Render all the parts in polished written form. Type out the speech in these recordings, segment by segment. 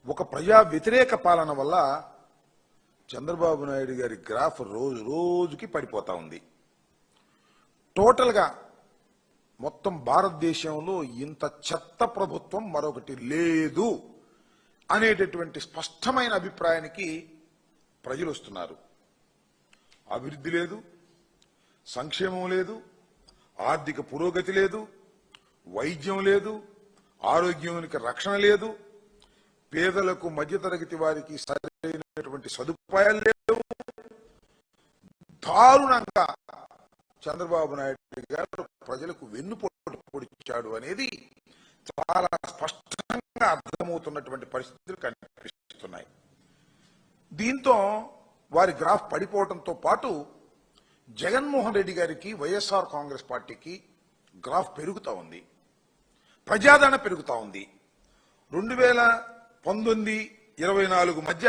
ఒక ప్రజా వ్యతిరేక పాలన వల్ల చంద్రబాబు నాయుడు గారి గ్రాఫ్ రోజు రోజుకి పడిపోతా ఉంది. టోటల్గా మొత్తం భారతదేశంలో ఇంత చెత్త ప్రభుత్వం మరొకటి లేదు అనేటటువంటి స్పష్టమైన అభిప్రాయానికి ప్రజలు వస్తున్నారు. అభివృద్ధి లేదు, సంక్షేమం లేదు, ఆర్థిక పురోగతి లేదు, వైద్యం లేదు, ఆరోగ్యానికి రక్షణ లేదు, పేదలకు మధ్యతరగతి వారికి సరైనటువంటి సదుపాయాలు లేవు. దారుణంగా చంద్రబాబు నాయుడు గారు ప్రజలకు వెన్నుపోటు పొడిచాడు అనేది చాలా స్పష్టంగా అర్థమవుతున్నటువంటి పరిస్థితులు కనిపిస్తున్నాయి. దీంతో వారి గ్రాఫ్ పడిపోవడంతో పాటు జగన్మోహన్ రెడ్డి గారికి వైఎస్ఆర్ కాంగ్రెస్ పార్టీకి గ్రాఫ్ పెరుగుతా ఉంది, ప్రజాదరణ పెరుగుతా ఉంది. 2019-24 మధ్య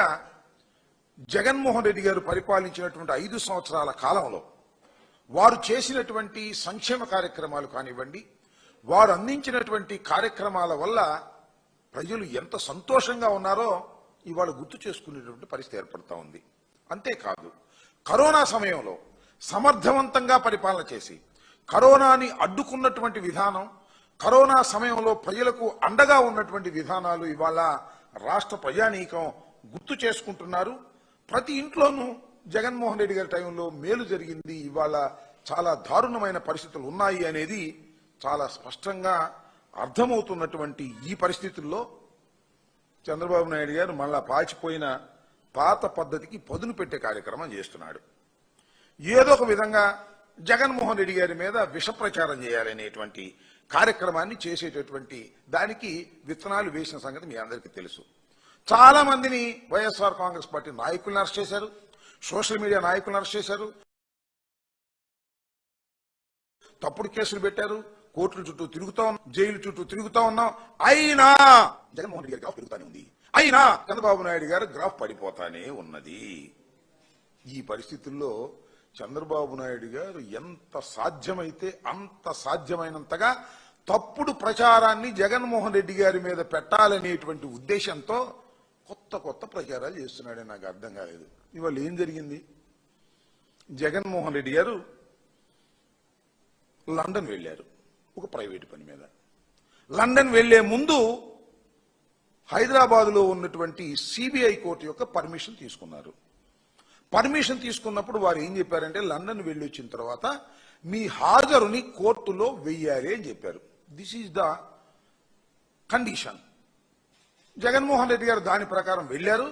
జగన్మోహన్ రెడ్డి గారు పరిపాలించినటువంటి 5 సంవత్సరాల కాలంలో వారు చేసినటువంటి సంక్షేమ కార్యక్రమాలు కానివ్వండి, వారు అందించినటువంటి కార్యక్రమాల వల్ల ప్రజలు ఎంత సంతోషంగా ఉన్నారో ఇవాళ గుర్తు చేసుకునేటువంటి పరిస్థితి ఏర్పడతా ఉంది. అంతేకాదు, కరోనా సమయంలో సమర్థవంతంగా పరిపాలన చేసి కరోనాని అడ్డుకున్నటువంటి విధానం, కరోనా సమయంలో ప్రజలకు అండగా ఉన్నటువంటి విధానాలు ఇవాళ రాష్ట్ర ప్రజానీకం గుర్తు చేసుకుంటున్నారు. ప్రతి ఇంట్లోనూ జగన్మోహన్ రెడ్డి గారి టైంలో మేలు జరిగింది, ఇవాళ చాలా దారుణమైన పరిస్థితులు ఉన్నాయి అనేది చాలా స్పష్టంగా అర్థమవుతున్నటువంటి ఈ పరిస్థితుల్లో చంద్రబాబు నాయుడు గారు మళ్ళా పాచిపోయిన పాత పద్ధతికి పదును పెట్టే కార్యక్రమం చేస్తున్నాడు. ఏదో ఒక విధంగా జగన్మోహన్ రెడ్డి గారి మీద విష ప్రచారం చేయాలనేటువంటి కార్యక్రమాన్ని చేసేటటువంటి దానికి విత్తనాలు వేసిన సంగతి మీ అందరికీ తెలుసు. చాలా మందిని వైఎస్ఆర్ కాంగ్రెస్ పార్టీ నాయకులను అరెస్ట్ చేశారు, సోషల్ మీడియా నాయకులను అరెస్ట్ చేశారు, తప్పుడు కేసులు పెట్టారు, కోర్టుల చుట్టూ తిరుగుతా ఉన్నాం, జైలు చుట్టూ తిరుగుతా ఉన్నాం. అయినా జగన్మోహన్ రెడ్డి గారి గ్రాఫ్ పెరుగుతానే ఉంది, అయినా చంద్రబాబు నాయుడు గారు గ్రాఫ్ పడిపోతానే ఉన్నది. ఈ పరిస్థితుల్లో చంద్రబాబు నాయుడు గారు ఎంత సాధ్యమైతే అంత సాధ్యమైనంతగా తప్పుడు ప్రచారాన్ని జగన్మోహన్ రెడ్డి గారి మీద పెట్టాలనేటువంటి ఉద్దేశంతో కొత్త కొత్త ప్రచారాలు చేస్తున్నాడని నాకు అర్థం కాలేదు. ఇవాళ ఏం జరిగింది? జగన్మోహన్ రెడ్డి గారు లండన్ వెళ్ళారు ఒక ప్రైవేటు పని మీద. లండన్ వెళ్లే ముందు హైదరాబాద్లో ఉన్నటువంటి సిబిఐ కోర్టు యొక్క పర్మిషన్ తీసుకున్నారు. పర్మిషన్ తీసుకున్నప్పుడు వారు ఏం చెప్పారంటే, లండన్ వెళ్ళి వచ్చిన తర్వాత మీ హాజరుని కోర్టులో వెయ్యాలి అని చెప్పారు. This is the condition. Jaganmohan Reddy గారు దాని ప్రకారం వెళ్లారు,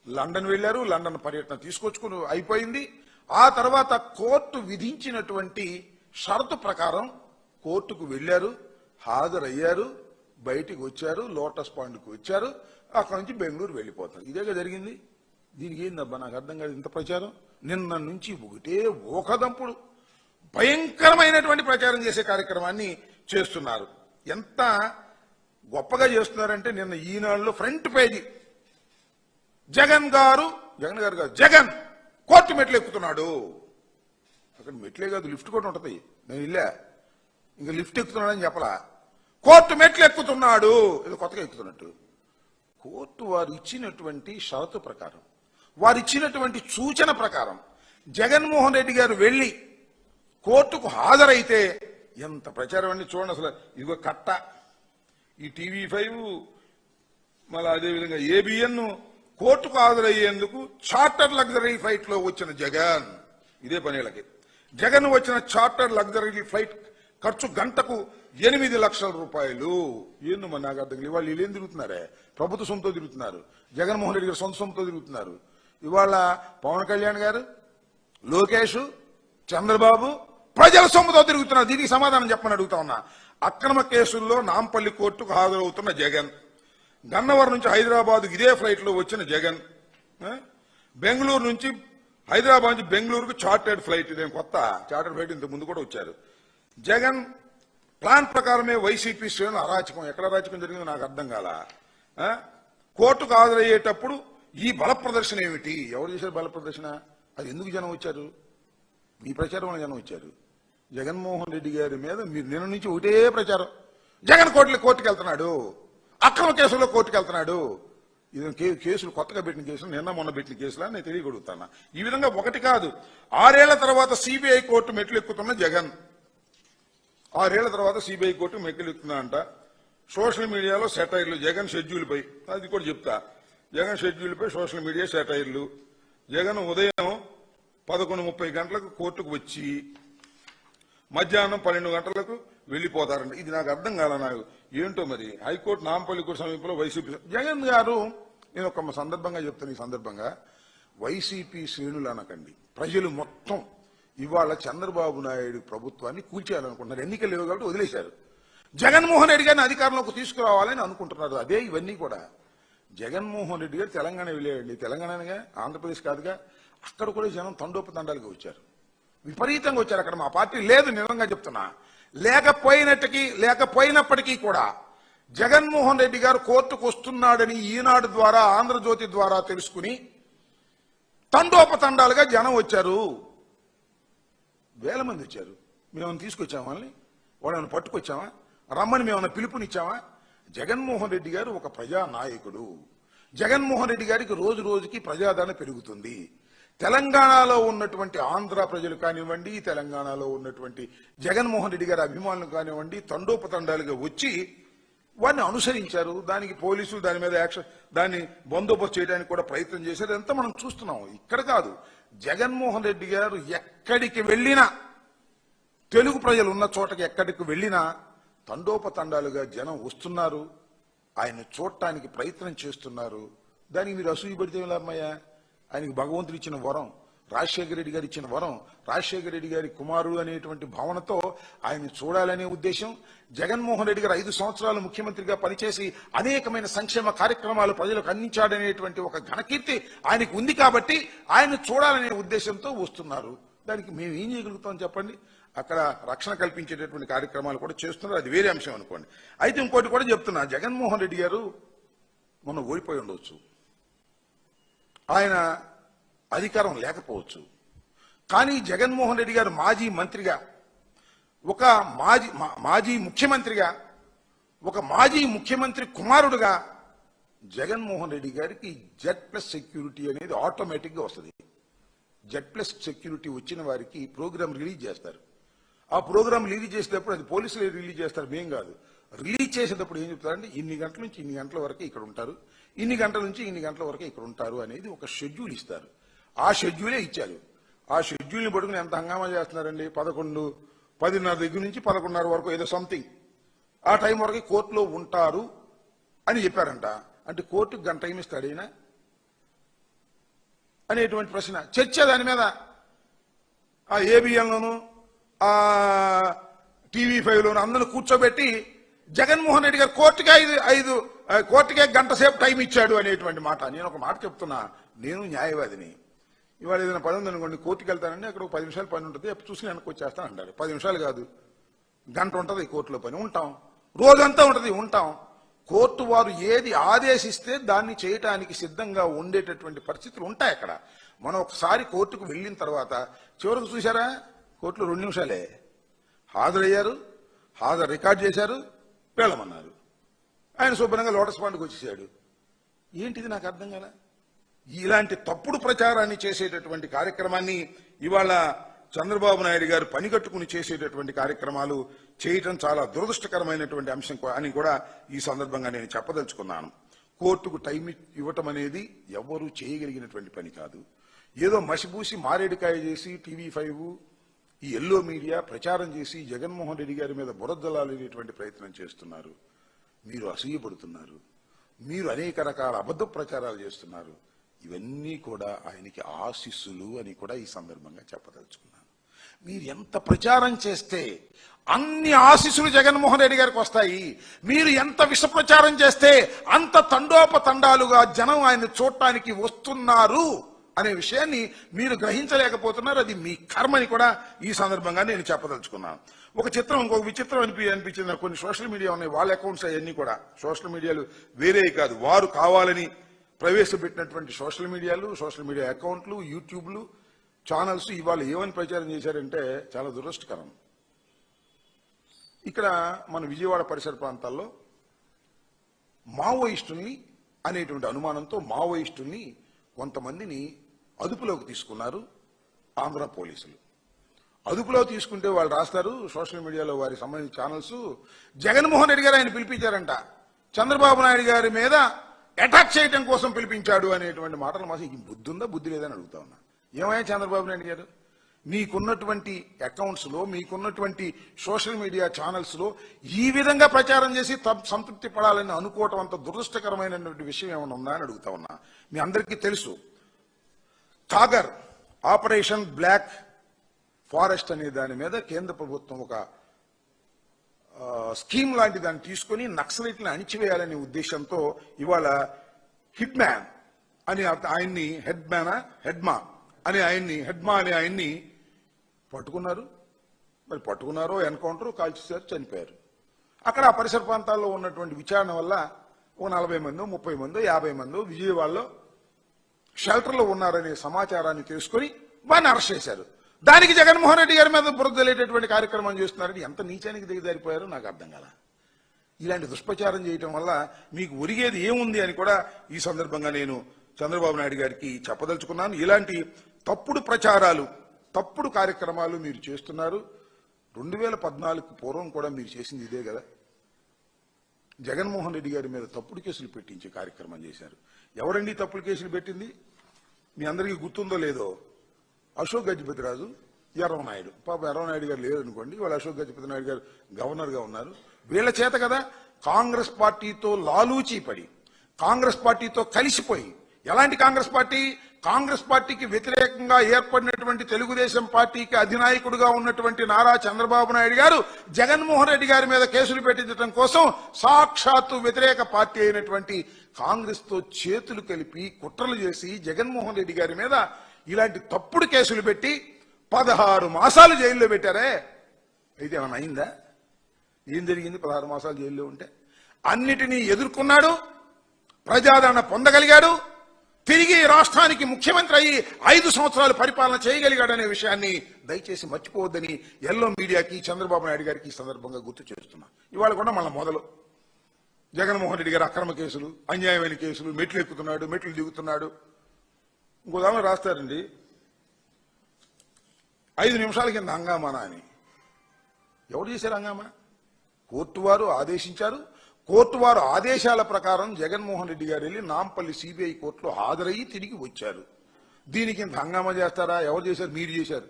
లండన్ వెళ్లారు, లండన్ పర్యటన తీసుకొచ్చుకుని అయిపోయింది. ఆ తర్వాత కోర్టు విధించినటువంటి షరతు ప్రకారం కోర్టుకు వెళ్లారు, హాజరయ్యారు, బయటికి వచ్చారు, లోటస్ పాండ్కి వచ్చారు, అక్కడ నుంచి బెంగళూరు వెళ్ళిపోతారు. ఇదేగా జరిగింది. దీనికి ఏందబ్బా నాకు అర్థం కాదు ఇంత ప్రచారం. నిన్న నుంచి ఒకటే ఓకదంపుడు భయంకరమైనటువంటి ప్రచారం చేసే కార్యక్రమాన్ని చేస్తున్నారు. ఎంత గొప్పగా చేస్తున్నారంటే, నిన్న ఈనాడులో ఫ్రంట్ పేజీ జగన్ గారు జగన్ కోర్టు మెట్లు ఎక్కుతున్నాడు. అక్కడ మెట్లే కాదు, లిఫ్ట్ కూడా ఉంటది. నేను ఇల్లే ఇంకా లిఫ్ట్ ఎక్కుతున్నాడని చెప్పలా, కోర్టు మెట్లు ఎక్కుతున్నాడు, ఇది కొత్తగా ఎక్కుతున్నట్టు. కోర్టు వారు ఇచ్చినటువంటి షరతు ప్రకారం, వారు ఇచ్చినటువంటి సూచన ప్రకారం జగన్మోహన్ రెడ్డి గారు వెళ్లి కోర్టుకు హాజరైతే ఎంత ప్రచారం అండి చూడండి. అసలు ఇదిగో కట్ట, ఈ టీవీ5, మళ్ళీ అదేవిధంగా ఏబిఎన్ కోర్టుకు హాజరయ్యేందుకు చార్టర్ లగ్జరీ ఫ్లైట్ లో వచ్చిన జగన్, ఇదే పనేళ్ళకి జగన్ వచ్చిన చార్టర్ లగ్జరీ ఫ్లైట్ ఖర్చు గంటకు 8 లక్షల రూపాయలు. ఏందో మరి నాకు అర్థం కాదు. ఇవాళ వీళ్ళు ఏం తిరుగుతున్నారే? ప్రభుత్వ సొమ్ముతో తిరుగుతున్నారు, జగన్మోహన్ రెడ్డి గారు సొంత సొమ్ముతో తిరుగుతున్నారు. ఇవాళ పవన్ కళ్యాణ్ గారు, లోకేష్, చంద్రబాబు ప్రజల సొమ్ముతో తిరుగుతున్నారు. దీనికి సమాధానం చెప్పని అడుగుతా ఉన్నా. అక్రమ కేసుల్లో నాంపల్లి కోర్టుకు హాజరవుతున్న జగన్, గన్నవరం నుంచి హైదరాబాద్ ఇదే ఫ్లైట్ లో వచ్చిన జగన్, బెంగళూరు నుంచి హైదరాబాద్ నుంచి బెంగళూరుకు చార్టర్డ్ ఫ్లైట్, ఇదేం కొత్త చార్టర్డ్ ఫ్లైట్, ఇంత ముందు కూడా వచ్చారు. జగన్ ప్లాన్ ప్రకారమే వైసీపీ శ్రేణులు అరాచకం. ఎక్కడ అరాచకం జరిగిందో నాకు అర్థం కాల. కోర్టుకు హాజరయ్యేటప్పుడు ఈ బల ప్రదర్శన ఏమిటి? ఎవరు చేశారు బల ప్రదర్శన? అది ఎందుకు జనం వచ్చారు? మీ ప్రచారం వల్ల జనం వచ్చారు. జగన్మోహన్ రెడ్డి గారి మీద మీరు నిన్న నుంచి ఒకటే ప్రచారం, జగన్ కోర్టుకు వెళ్తున్నాడు, అక్రమ కేసుల్లో కోర్టుకు వెళ్తున్నాడు. ఇది కేసులు కొత్తగా పెట్టిన కేసులు నిన్న మొన్న పెట్టిన కేసులా నేను తెలియగలుగుతాను. ఈ విధంగా ఒకటి కాదు 6 ఏళ్ల తర్వాత సిబిఐ కోర్టు మెట్లు ఎక్కుతున్న జగన్. 6 ఏళ్ల తర్వాత సిబిఐ కోర్టు మెట్లు ఎక్కుతున్నా అంట. సోషల్ మీడియాలో సెటైర్లు జగన్ షెడ్యూల్ పై, అది కూడా చెప్తా. జగన్ షెడ్యూల్ పై సోషల్ మీడియా సెటైర్లు. జగన్ ఉదయం 11:30 గంటలకు కోర్టుకు వచ్చి మధ్యాహ్నం 12 గంటలకు వెళ్లిపోతారండి. ఇది నాకు అర్థం కాల. నాకు ఏంటో మరి హైకోర్టు నాంపల్లి కోర్టు సమీపంలో వైసీపీ జగన్ గారు, నేను ఒక సందర్భంగా చెప్తాను. ఈ సందర్భంగా వైసీపీ శ్రేణులు అనకండి, ప్రజలు మొత్తం ఇవాళ చంద్రబాబు నాయుడు ప్రభుత్వాన్ని కూల్చేయాలనుకుంటున్నారు. ఎన్నికలు లేవు కాబట్టి వదిలేశారు. జగన్మోహన్ రెడ్డి గారిని అధికారంలోకి తీసుకురావాలని అనుకుంటున్నారు. అదే ఇవన్నీ కూడా. జగన్మోహన్ రెడ్డి గారు తెలంగాణ వెళ్ళాడండి. తెలంగాణగా, ఆంధ్రప్రదేశ్ కాదుగా. అక్కడ కూడా జనం తండోపతండాలుగా వచ్చారు, విపరీతంగా వచ్చారు. అక్కడ మా పార్టీ లేదు, నిజంగా చెప్తున్నా. లేకపోయినప్పటికీ కూడా జగన్మోహన్ రెడ్డి గారు కోర్టుకు వస్తున్నాడని ఈనాడు ద్వారా, ఆంధ్రజ్యోతి ద్వారా తెలుసుకుని తండోపతండాలుగా జనం వచ్చారు. వేల మంది వచ్చారు. మేమన్నా తీసుకొచ్చామా వాళ్ళని? వాళ్ళని పట్టుకొచ్చామా? రమ్మని మేమన్నా పిలుపునిచ్చామా? జగన్మోహన్ రెడ్డి గారు ఒక ప్రజానాయకుడు. జగన్మోహన్ రెడ్డి గారికి రోజు రోజుకి ప్రజాదరణ పెరుగుతుంది. తెలంగాణలో ఉన్నటువంటి ఆంధ్ర ప్రజలు కానివ్వండి, తెలంగాణలో ఉన్నటువంటి జగన్మోహన్ రెడ్డి గారి అభిమానులు కానివ్వండి, తండోపతండాలుగా వచ్చి వారిని అనుసరించారు. దానికి పోలీసులు దాని మీద యాక్షన్, దాన్ని బందోబస్తు చేయడానికి కూడా ప్రయత్నం చేశారు. అంతా మనం చూస్తున్నాం. ఇక్కడ కాదు, జగన్మోహన్ రెడ్డి గారు ఎక్కడికి వెళ్ళినా, తెలుగు ప్రజలు ఉన్న చోటకి ఎక్కడికి వెళ్ళినా తండోపతండాలుగా జనం వస్తున్నారు. ఆయన చూడటానికి ప్రయత్నం చేస్తున్నారు. దానికి మీరు అసూయపడితే అమ్మయ్య, ఆయనకి భగవంతుడు ఇచ్చిన వరం, రాజశేఖర రెడ్డి గారు ఇచ్చిన వరం, రాజశేఖర రెడ్డి గారి కుమారుడు అనేటువంటి భావనతో ఆయన చూడాలనే ఉద్దేశం. జగన్మోహన్ రెడ్డి గారు 5 సంవత్సరాలు ముఖ్యమంత్రిగా పనిచేసి అనేకమైన సంక్షేమ కార్యక్రమాలు ప్రజలకు అందించాడనేటువంటి ఒక ఘనకీర్తి ఆయనకు ఉంది కాబట్టి ఆయన చూడాలనే ఉద్దేశంతో వస్తున్నారు. దానికి మేము ఏం చేయగలుగుతాం చెప్పండి? అక్కడ రక్షణ కల్పించేటటువంటి కార్యక్రమాలు కూడా చేస్తున్నారు. అది వేరే అంశం అనుకోండి. అయితే ఇంకోటి కూడా చెప్తున్నా, జగన్మోహన్ రెడ్డి గారు మొన్న ఓడిపోయి ఉండవచ్చు, ఆయన అధికారం లేకపోవచ్చు. కానీ జగన్మోహన్ రెడ్డి గారు మాజీ మంత్రిగా, ఒక మాజీ ముఖ్యమంత్రిగా, ఒక మాజీ ముఖ్యమంత్రి కుమారుడుగా జగన్మోహన్ రెడ్డి గారికి Z+ సెక్యూరిటీ అనేది ఆటోమేటిక్ గా వస్తుంది. Z+ సెక్యూరిటీ వచ్చిన వారికి ప్రోగ్రామ్ రిలీజ్ చేస్తారు. ఆ ప్రోగ్రామ్ రిలీజ్ చేసేటప్పుడు అది పోలీసులు రిలీజ్ చేస్తారు, మేం కాదు. రిలీజ్ చేసేటప్పుడు ఏం చెప్తారంటే ఇన్ని గంటల నుంచి ఇన్ని గంటల వరకు ఇక్కడ ఉంటారు, ఇన్ని గంటల నుంచి ఇన్ని గంటల వరకు ఇక్కడ ఉంటారు అనేది ఒక షెడ్యూల్ ఇస్తారు. ఆ షెడ్యూలే ఇచ్చారు. ఆ షెడ్యూల్ని పట్టుకుని ఎంత హంగామా చేస్తున్నారండి. 10:30 దగ్గర నుంచి 11:30 వరకు ఏదో సంథింగ్ ఆ టైం వరకు కోర్టులో ఉంటారు అని చెప్పారంట. అంటే కోర్టుకు గంట టైం ఇస్తాడైనా అనేటువంటి ప్రశ్న, చర్చ దాని మీద. ఆ ఏబిఎన్లోను, ఆ TV5లోను అందరూ కూర్చోబెట్టి జగన్మోహన్ రెడ్డి గారు కోర్టుకే గంట సేపు టైం ఇచ్చాడు అనేటువంటి మాట. నేను ఒక మాట చెప్తున్నా, నేను న్యాయవాదిని. ఇవాళ ఏదైనా పని ఉందనుకోండి, కోర్టుకు వెళ్తానండి, అక్కడ ఒక 10 నిమిషాలు పని ఉంటుంది, చూసి వెనక్కి వచ్చేస్తాను అంటారు. 10 నిమిషాలు కాదు, గంట ఉంటుంది కోర్టులో పని. ఉంటాం, రోజంతా ఉంటుంది, ఉంటాం. కోర్టు వారు ఏది ఆదేశిస్తే దాన్ని చేయటానికి సిద్ధంగా ఉండేటటువంటి పరిస్థితులు ఉంటాయి అక్కడ. మనం ఒకసారి కోర్టుకు వెళ్ళిన తర్వాత చివరికి చూసారా, కోర్టులో 2 నిమిషాలే హాజరయ్యారు, రికార్డ్ చేశారు, వెళ్ళమన్నారు. ఆయన శుభ్రంగా లోటస్ పాండ్కి వచ్చేసాడు. ఏంటిది నాకు అర్థం కాల. ఇలాంటి తప్పుడు ప్రచారాన్ని చేసేటటువంటి కార్యక్రమాన్ని ఇవాళ చంద్రబాబు నాయుడు గారు పనిగట్టుకుని చేసేటటువంటి కార్యక్రమాలు చేయటం చాలా దురదృష్టకరమైనటువంటి అంశం అని కూడా ఈ సందర్భంగా నేను చెప్పదలుచుకున్నాను. కోర్టుకు టైం ఇవ్వటం అనేది ఎవరూ చేయగలిగినటువంటి పని కాదు. ఏదో మసిబూసి మారేడుకాయ చేసి TV5 ఈ ఎల్లో మీడియా ప్రచారం చేసి జగన్మోహన్ రెడ్డి గారి మీద బురదలాలేటువంటి ప్రయత్నం చేస్తున్నారు. మీరు అసూయపడుతున్నారు, మీరు అనేక రకాల అబద్ధ ప్రచారాలు చేస్తున్నారు. ఇవన్నీ కూడా ఆయనకి ఆశీస్సులు అని కూడా ఈ సందర్భంగా చెప్పదలుచుకున్నాను. మీరు ఎంత ప్రచారం చేస్తే అన్ని ఆశీస్సులు జగన్మోహన్ రెడ్డి గారికి వస్తాయి. మీరు ఎంత విష ప్రచారం చేస్తే అంత తండోపతండాలుగా జనం ఆయన చూడటానికి వస్తున్నారు అనే విషయాన్ని మీరు గ్రహించలేకపోతున్నారు. అది మీ కర్మని కూడా ఈ సందర్భంగా నేను చెప్పదలుచుకున్నాను. ఇంకొక విచిత్రం అనిపించింది. కొన్ని సోషల్ మీడియా ఉన్నాయి, వాళ్ళ అకౌంట్స్ అవన్నీ కూడా సోషల్ మీడియాలు వేరే కాదు, వారు కావాలని ప్రవేశపెట్టినటువంటి సోషల్ మీడియా అకౌంట్లు, యూట్యూబ్లు, ఛానల్స్ ఇవాళ ఏమని ప్రచారం చేశారంటే చాలా దురదృష్టకరం. ఇక్కడ మన విజయవాడ పరిసర ప్రాంతాల్లో మావోయిస్టుల్ని అనేటువంటి అనుమానంతో మావోయిస్టుల్ని కొంతమందిని అదుపులోకి తీసుకున్నారు ఆంధ్ర పోలీసులు. అదుపులో తీసుకుంటే వాళ్ళు రాస్తారు సోషల్ మీడియాలో వారికి సంబంధించిన ఛానల్స్, జగన్మోహన్ రెడ్డి గారు ఆయన పిలిపించారంట, చంద్రబాబు నాయుడు గారి మీద అటాక్ చేయడం కోసం పిలిపించాడు అనేటువంటి మాటలు మాసి ఈ బుద్ధి ఉందా బుద్ధి లేదని అడుగుతా ఉన్నా. ఏమయ్యా చంద్రబాబు నాయుడు గారు, మీకున్నటువంటి అకౌంట్స్ లో మీకున్నటువంటి సోషల్ మీడియా ఛానల్స్ లో ఈ విధంగా ప్రచారం చేసి సంతృప్తి పడాలని అనుకోవటం అంత దురదృష్టకరమైనటువంటి విషయం ఏమైనా ఉందా అని అడుగుతా ఉన్నా. మీ అందరికీ తెలుసు కాగర్ ఆపరేషన్ బ్లాక్ ఫారెస్ట్ అనే దాని మీద కేంద్ర ప్రభుత్వం ఒక స్కీమ్ లాంటి దాన్ని తీసుకుని నక్సలైట్లను అణిచివేయాలనే ఉద్దేశంతో ఇవాళ హిట్ మ్యాన్ అని ఆయన్ని హెడ్మా అనే ఆయన్ని పట్టుకున్నారు. మరి పట్టుకున్నారో ఎన్కౌంటర్ కాల్చేశారు, చనిపోయారు. అక్కడ ఆ పరిసర ప్రాంతాల్లో ఉన్నటువంటి విచారణ వల్ల ఒక 40 మందో 30 మందో 50 మందో విజయవాడలో షెల్టర్లో ఉన్నారనే సమాచారాన్ని తెలుసుకుని వారిని అరెస్ట్ చేశారు. దానికి జగన్మోహన్ రెడ్డి గారి మీద బురద తెలియటటువంటి కార్యక్రమం చేస్తున్నారని ఎంత నీచానికి దిగజారిపోయారో నాకు అర్థం కాల. ఇలాంటి దుష్ప్రచారం చేయటం వల్ల మీకు ఒరిగేది ఏముంది అని కూడా ఈ సందర్భంగా నేను చంద్రబాబు నాయుడు గారికి చెప్పదలుచుకున్నాను. ఇలాంటి తప్పుడు ప్రచారాలు, తప్పుడు కార్యక్రమాలు మీరు చేస్తున్నారు. 2014 పూర్వం కూడా మీరు చేసింది ఇదే కదా. జగన్మోహన్ రెడ్డి గారి మీద తప్పుడు కేసులు పెట్టించే కార్యక్రమం చేశారు. ఎవరండి తప్పుడు కేసులు పెట్టింది? మీ అందరికీ గుర్తుందో లేదో, అశోక్ గజపతిరాజు, ఎర్రవనాయుడు. పాప ఎర్రవనాయుడు గారు లేరు అనుకోండి, వాళ్ళు అశోక్ గజపతి నాయుడు గారు గవర్నర్ గా ఉన్నారు. వీళ్ళ చేత కదా కాంగ్రెస్ పార్టీతో లాలూచీ పడి, కాంగ్రెస్ పార్టీతో కలిసిపోయి, ఎలాంటి కాంగ్రెస్ పార్టీకి వ్యతిరేకంగా ఏర్పడినటువంటి తెలుగుదేశం పార్టీకి అధినాయకుడుగా ఉన్నటువంటి నారా చంద్రబాబు నాయుడు గారు జగన్మోహన్ రెడ్డి గారి మీద కేసులు పెట్టించడం కోసం సాక్షాత్తు వ్యతిరేక పార్టీ అయినటువంటి కాంగ్రెస్ తో చేతులు కలిపి కుట్రలు చేసి జగన్మోహన్ రెడ్డి గారి మీద ఇలాంటి తప్పుడు కేసులు పెట్టి 16 మాసాలు జైల్లో పెట్టారే. అయితే ఏమైనా అయిందా? ఏం జరిగింది 16 మాసాలు జైల్లో ఉంటే? అన్నిటినీ ఎదుర్కొన్నాడు, ప్రజాదరణ పొందగలిగాడు, తిరిగి రాష్ట్రానికి ముఖ్యమంత్రి అయ్యి 5 సంవత్సరాలు పరిపాలన చేయగలిగాడనే విషయాన్ని దయచేసి మర్చిపోవద్దని ఎల్లో మీడియాకి చంద్రబాబు నాయుడు గారికి ఈ సందర్భంగా గుర్తు చేస్తున్నా. ఇవాళ కూడా మళ్ళీ మొదలు జగన్మోహన్ రెడ్డి గారు అక్రమ కేసులు, అన్యాయమైన కేసులు, మెట్లు ఎక్కుతున్నాడు, మెట్లు దిగుతున్నాడు. ఇంకోదామ రాస్తారండి 5 నిమిషాల కింద హంగామానా అని. ఎవరు చేశారు హంగామా? కోర్టు వారు ఆదేశించారు. కోర్టు వారు ఆదేశాల ప్రకారం జగన్మోహన్ రెడ్డి గారు వెళ్ళి నాంపల్లి సిబిఐ కోర్టులో హాజరయ్యి తిరిగి వచ్చారు. దీనికి ఇంత హంగామా చేస్తారా? ఎవరు చేశారు? మీరు చేశారు.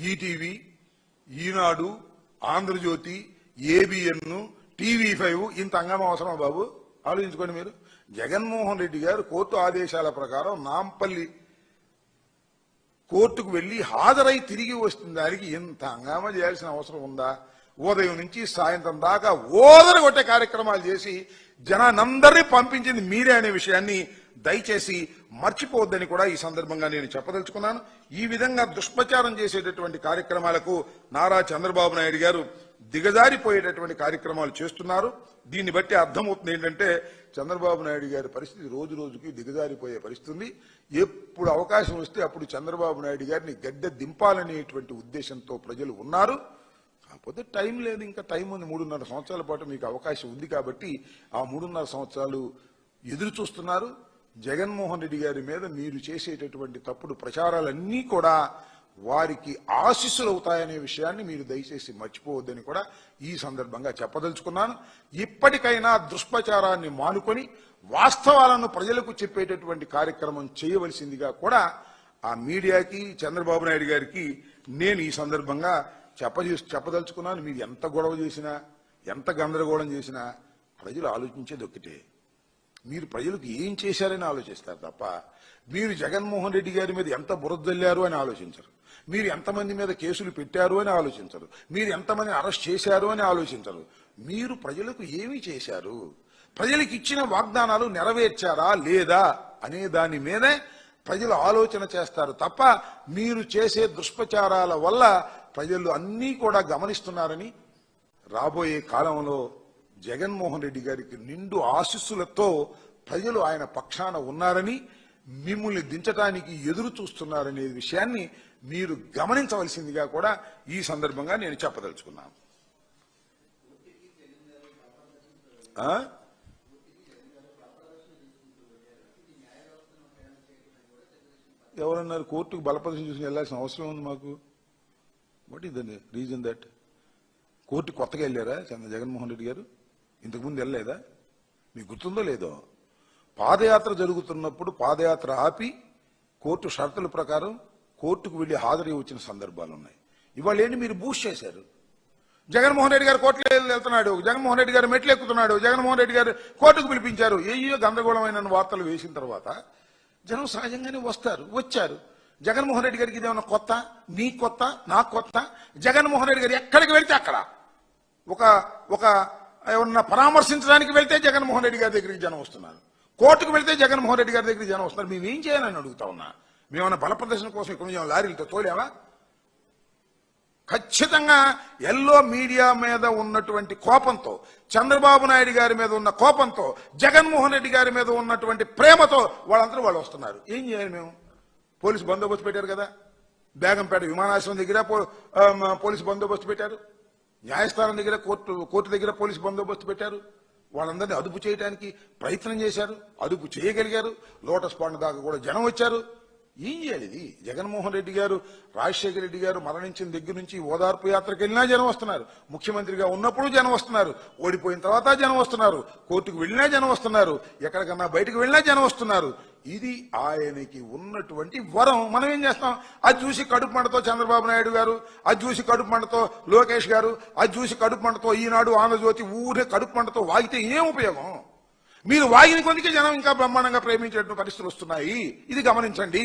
ఈటీవీ, ఈనాడు, ఆంధ్రజ్యోతి, ఏబిఎన్, TV5 ఇంత హంగామా అవసరమా బాబు? ఆలోచించుకోండి మీరు. జగన్మోహన్ రెడ్డి గారు కోర్టు ఆదేశాల ప్రకారం నాంపల్లి కోర్టుకు వెళ్లి హాజరై తిరిగి వస్తున్న దానికి ఇంత హంగామా చేయాల్సిన అవసరం ఉందా? ఉదయం నుంచి సాయంత్రం దాకా ఓదర కొట్టే కార్యక్రమాలు చేసి జనానందరినీ పంపించింది మీరే అనే విషయాన్ని దయచేసి మర్చిపోవద్దని కూడా ఈ సందర్భంగా నేను చెప్పదలుచుకున్నాను. ఈ విధంగా దుష్ప్రచారం చేసేటటువంటి కార్యక్రమాలకు నారా చంద్రబాబు నాయుడు గారు దిగజారిపోయేటటువంటి కార్యక్రమాలు చేస్తున్నారు. దీన్ని బట్టి అర్థమవుతుంది ఏంటంటే చంద్రబాబు నాయుడు గారి పరిస్థితి రోజు రోజుకి దిగజారిపోయే పరిస్థితి. ఎప్పుడు అవకాశం వస్తే అప్పుడు చంద్రబాబు నాయుడు గారిని గద్దె దింపాలనేటువంటి ఉద్దేశంతో ప్రజలు ఉన్నారు. కాకపోతే టైం లేదు, ఇంకా టైం ఉంది. 3.5 సంవత్సరాల పాటు మీకు అవకాశం ఉంది కాబట్టి ఆ 3.5 సంవత్సరాలు ఎదురు చూస్తున్నారు. జగన్మోహన్ రెడ్డి గారి మీద మీరు చేసేటటువంటి తప్పుడు ప్రచారాలన్నీ కూడా వారికి ఆశీస్సులు అవుతాయనే విషయాన్ని మీరు దయచేసి మర్చిపోవద్దని కూడా ఈ సందర్భంగా చెప్పదలుచుకున్నాను. ఇప్పటికైనా దుష్ప్రచారాన్ని మానుకొని వాస్తవాలను ప్రజలకు చెప్పేటటువంటి కార్యక్రమం చేయవలసిందిగా కూడా ఆ మీడియాకి, చంద్రబాబు నాయుడు గారికి నేను ఈ సందర్భంగా చెప్పదలుచుకున్నాను. మీరు ఎంత గొడవ చేసినా, ఎంత గందరగోళం చేసినా ప్రజలు ఆలోచించేది ఒక్కటే. మీరు ప్రజలకు ఏం చేశారని ఆలోచిస్తారు తప్ప మీరు జగన్మోహన్ రెడ్డి గారి మీద ఎంత బురదల్లారు అని ఆలోచించరు. మీరు ఎంతమంది మీద కేసులు పెట్టారు అని ఆలోచించరు. మీరు ఎంతమంది అరెస్ట్ చేశారు అని ఆలోచించరు. మీరు ప్రజలకు ఏమి చేశారు, ప్రజలకు ఇచ్చిన వాగ్దానాలు నెరవేర్చారా లేదా అనే దాని మీదే ప్రజలు ఆలోచన చేస్తారు తప్ప మీరు చేసే దుష్ప్రచారాల వల్ల ప్రజలు అన్నీ కూడా గమనిస్తున్నారని, రాబోయే కాలంలో జగన్మోహన్ రెడ్డి గారికి నిండు ఆశీస్సులతో ప్రజలు ఆయన పక్షాన ఉన్నారని, మిమ్మల్ని దించడానికి ఎదురు చూస్తున్నారనే విషయాన్ని మీరు గమనించవలసిందిగా కూడా ఈ సందర్భంగా నేను చెప్పదలుచుకున్నాను. ఎవరన్నారు కోర్టుకు బలప్రదర్శన చూసి వెళ్ళాల్సిన అవసరం ఉంది మాకు? What is the reason that? Court కొత్తగా వెళ్ళారా జగన్మోహన్ రెడ్డి గారు? ఇంతకుముందు వెళ్ళలేదా? మీకు గుర్తుందో లేదో? పాదయాత్ర జరుగుతున్నప్పుడు పాదయాత్ర ఆపి కోర్టు షరతుల ప్రకారం కోర్టుకు వెళ్లి హాజరు వచ్చిన సందర్భాలు ఉన్నాయి. ఇవాళ ఏంటి మీరు బూస్ట్ చేశారు? జగన్మోహన్ రెడ్డి గారు కోర్టులో వెళ్తున్నాడు, జగన్మోహన్ రెడ్డి గారు మెట్లు ఎక్కుతున్నాడు, జగన్మోహన్ రెడ్డి గారు కోర్టుకు పిలిపించారు. ఏయో గందరగోళమైన వార్తలు వేసిన తర్వాత జనం సహజంగానే వచ్చారు. జగన్మోహన్ రెడ్డి గారికి ఇదేమన్నా కొత్త? నీ కొత్త, నాకు కొత్త? జగన్మోహన్ రెడ్డి గారు ఎక్కడికి వెళ్తే అక్కడ ఒక ఏమన్నా పరామర్శించడానికి వెళ్తే జగన్మోహన్ రెడ్డి గారి దగ్గరికి జనం వస్తున్నారు, కోర్టుకు వెళ్తే జగన్మోహన్ రెడ్డి గారి దగ్గరికి జనం వస్తున్నారు. మేమేం చేయాలని అడుగుతా ఉన్నా. మేమన్నా బల ప్రదర్శన కోసం ఇక్కడ నుంచి లారీలతో తోలేవా? ఖచ్చితంగా ఎల్లో మీడియా మీద ఉన్నటువంటి కోపంతో, చంద్రబాబు నాయుడు గారి మీద ఉన్న కోపంతో, జగన్మోహన్ రెడ్డి గారి మీద ఉన్నటువంటి ప్రేమతో వాళ్ళందరూ వాళ్ళు వస్తున్నారు. ఏం చేయాలి మేము? పోలీసు బందోబస్తు పెట్టారు కదా, బేగంపేట విమానాశ్రయం దగ్గర పోలీసు బందోబస్తు పెట్టారు, న్యాయస్థానం దగ్గర కోర్టు దగ్గర పోలీసు బందోబస్తు పెట్టారు. వాళ్ళందరినీ అదుపు చేయడానికి ప్రయత్నం చేశారు, అదుపు చేయగలిగారు. లోటస్ పాండ్ దాకా కూడా జనం వచ్చారు. ఏం చేయాలి ఇది? జగన్మోహన్ రెడ్డి గారు, రాజశేఖర రెడ్డి గారు మరణించిన దగ్గర నుంచి ఓదార్పు యాత్రకు వెళ్ళినా జనం వస్తున్నారు, ముఖ్యమంత్రిగా ఉన్నప్పుడు జనం వస్తున్నారు, ఓడిపోయిన తర్వాత జనం వస్తున్నారు, కోర్టుకు వెళ్ళినా జనం వస్తున్నారు, ఎక్కడికన్నా బయటకు వెళ్ళినా జనం వస్తున్నారు. ఇది ఆయనకి ఉన్నటువంటి వరం. మనం ఏం చేస్తాం? అది చూసి కడుపు మంటతో చంద్రబాబు నాయుడు గారు, అది చూసి కడుపు మంటతో లోకేష్ గారు, అది చూసి కడుపు మంటతో ఈనాడు, ఆంధ్రజ్యోతి ఊరే కడుపు మంటతో వాగితే ఏం ఉపయోగం? మీరు వాగిన కొద్దికే జనం ఇంకా బ్రహ్మాండంగా ప్రేమించేటువంటి పరిస్థితులు వస్తున్నాయి. ఇది గమనించండి.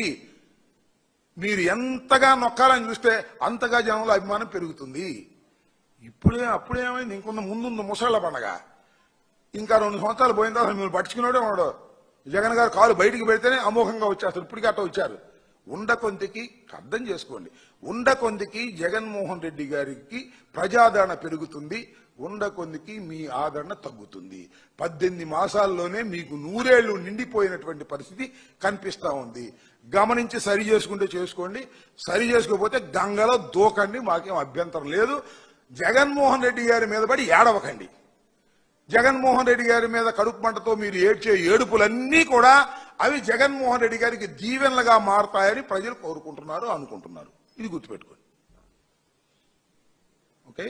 మీరు ఎంతగా నొక్కాలని చూస్తే అంతగా జనంలో అభిమానం పెరుగుతుంది. అప్పుడేమైంది? ఇంకొంత ముందుంది ముసళ్ళ పండగ. ఇంకా 2 సంవత్సరాలు పోయిన తర్వాత మీరు పట్టించుకున్నాడే ఉన్నాడు. జగన్ గారు కాలు బయటికి పెడితేనే అమోఘంగా వచ్చేస్తారు. ఇప్పటికీ అట్లా వచ్చారు. ఉండకొందికి అర్థం చేసుకోండి, ఉండకొందికి జగన్మోహన్ రెడ్డి గారికి ప్రజాదరణ పెరుగుతుంది, ఉండకొందికి మీ ఆదరణ తగ్గుతుంది. 18 మాసాల్లోనే మీకు 100 ఏళ్లు నిండిపోయినటువంటి పరిస్థితి కనిపిస్తా ఉంది. గమనించి సరి చేసుకుంటే చేసుకోండి, సరి చేసుకోకపోతే గంగలో దూకండి, మాకేం అభ్యంతరం లేదు. జగన్మోహన్ రెడ్డి గారి మీద పడి ఏడవకండి. జగన్మోహన్ రెడ్డి గారి మీద కడుపు మంటతో మీరు ఏడ్చే ఏడుపులన్నీ కూడా అవి జగన్మోహన్ రెడ్డి గారికి దీవెనలుగా మారతాయని ప్రజలు కోరుకుంటున్నారు, అనుకుంటున్నారు. ఇది గుర్తుపెట్టుకోండి. ఓకే.